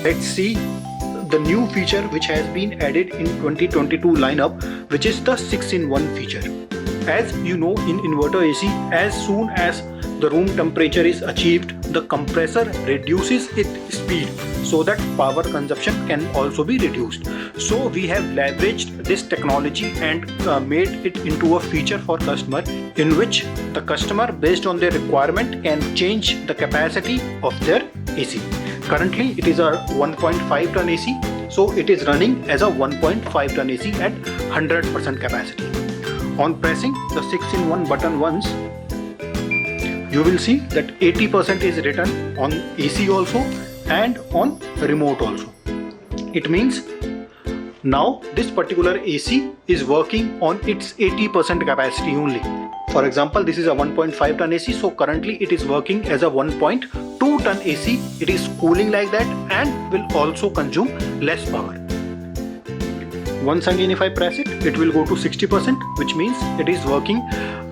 Let's see the new feature which has been added in 2022 lineup, which is the 6-in-1 feature. As you know, in inverter AC, as soon as the room temperature is achieved, the compressor reduces its speed so that power consumption can also be reduced. So we have leveraged this technology and made it into a feature for customer, in which the customer, based on their requirement, can change the capacity of their AC. Currently it is a 1.5 ton AC, so it is running as a 1.5 ton AC at 100% capacity. On pressing the 6-in-1 button once, you will see that 80% is written on AC also and on remote also. It means now this particular AC is working on its 80% capacity only. For example, this is a 1.5 ton AC, so currently it is working as a 1.2 ton AC. It is cooling like that and will also consume less power. Once again, if I press it, it will go to 60%, which means it is working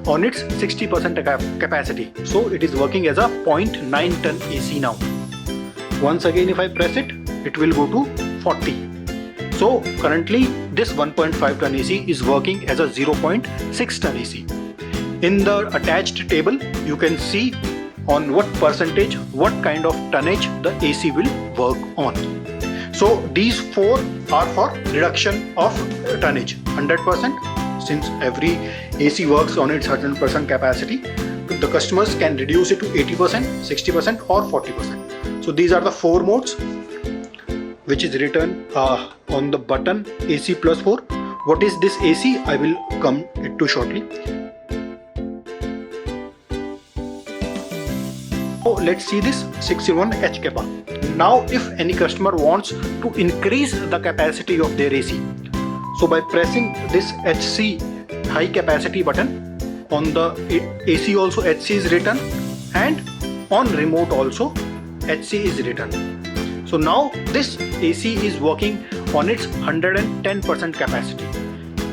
on its 60% capacity. So it is working as a 0.9 ton AC now. Once again, if I press it, it will go to 40. So currently this 1.5 ton AC is working as a 0.6 ton AC. In the attached table, you can see on what percentage, what kind of tonnage the AC will work on. So these four are for reduction of tonnage. 100%, since every AC works on its 100% capacity, the customers can reduce it to 80%, 60% or 40%. So these are the four modes which is written on the button AC plus 4. What is this AC? I will come to shortly. So let's see this 6-in-1 HCAPA. Now if any customer wants to increase the capacity of their AC, so by pressing this HC high capacity button, on the AC also HC is written and on remote also HC is written. So now this AC is working on its 110% capacity.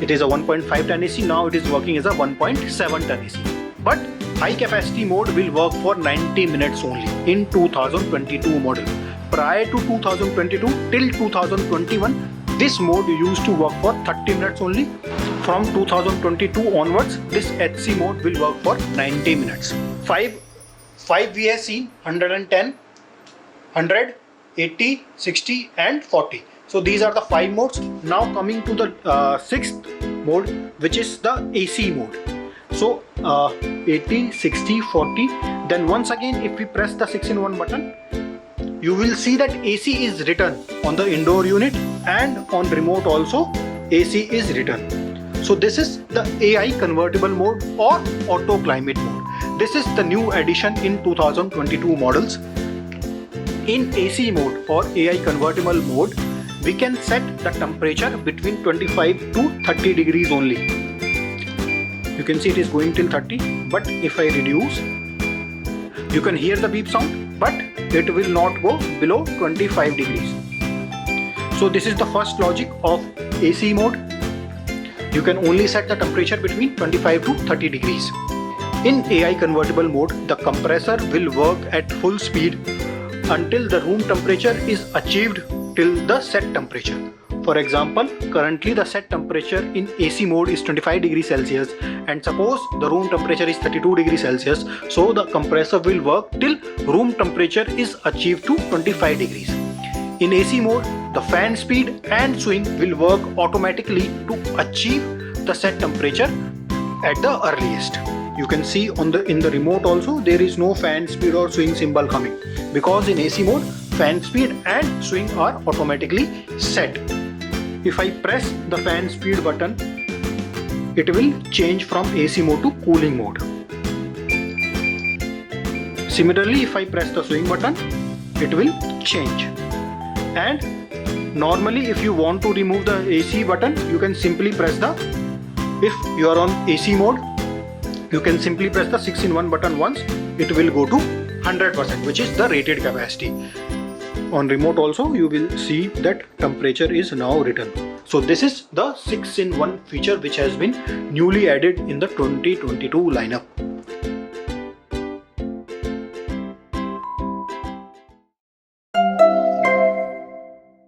It is a 1.5 ton AC, now it is working as a 1.7 ton AC. But high capacity mode will work for 90 minutes only in 2022 model. Prior to 2022 till 2021, this mode used to work for 30 minutes only. From 2022 onwards, this HC mode will work for 90 minutes. 5 we have seen: 110, 100, 80, 60 and 40. So these are the 5 modes. Now coming to the 6th mode, which is the AC mode. So 80, 60, 40. Then once again, if we press the 6-in-1 button, you will see that AC is written on the indoor unit and on remote also AC is written. So this is the AI convertible mode or auto climate mode. This is the new addition in 2022 models. In AC mode or AI convertible mode, we can set the temperature between 25 to 30 degrees only. You can see it is going till 30, but if I reduce, you can hear the beep sound, but it will not go below 25 degrees. So this is the first logic of AC mode. You can only set the temperature between 25 to 30 degrees. In AI convertible mode, the compressor will work at full speed until the room temperature is achieved till the set temperature. For example, currently the set temperature in AC mode is 25 degrees Celsius and suppose the room temperature is 32 degrees Celsius. So the compressor will work till room temperature is achieved to 25 degrees. In AC mode, the fan speed and swing will work automatically to achieve the set temperature at the earliest. You can see in the remote also there is no fan speed or swing symbol coming, because in AC mode fan speed and swing are automatically set. If I press the fan speed button, it will change from AC mode to cooling mode. Similarly, if I press the swing button, it will change. And normally if you want to remove the AC button, you can simply press if you are on AC mode, you can simply press the 6-in-1 button once. It will go to 100%, which is the rated capacity. On remote also you will see that temperature is now written. So this is the 6-in-1 feature which has been newly added in the 2022 lineup.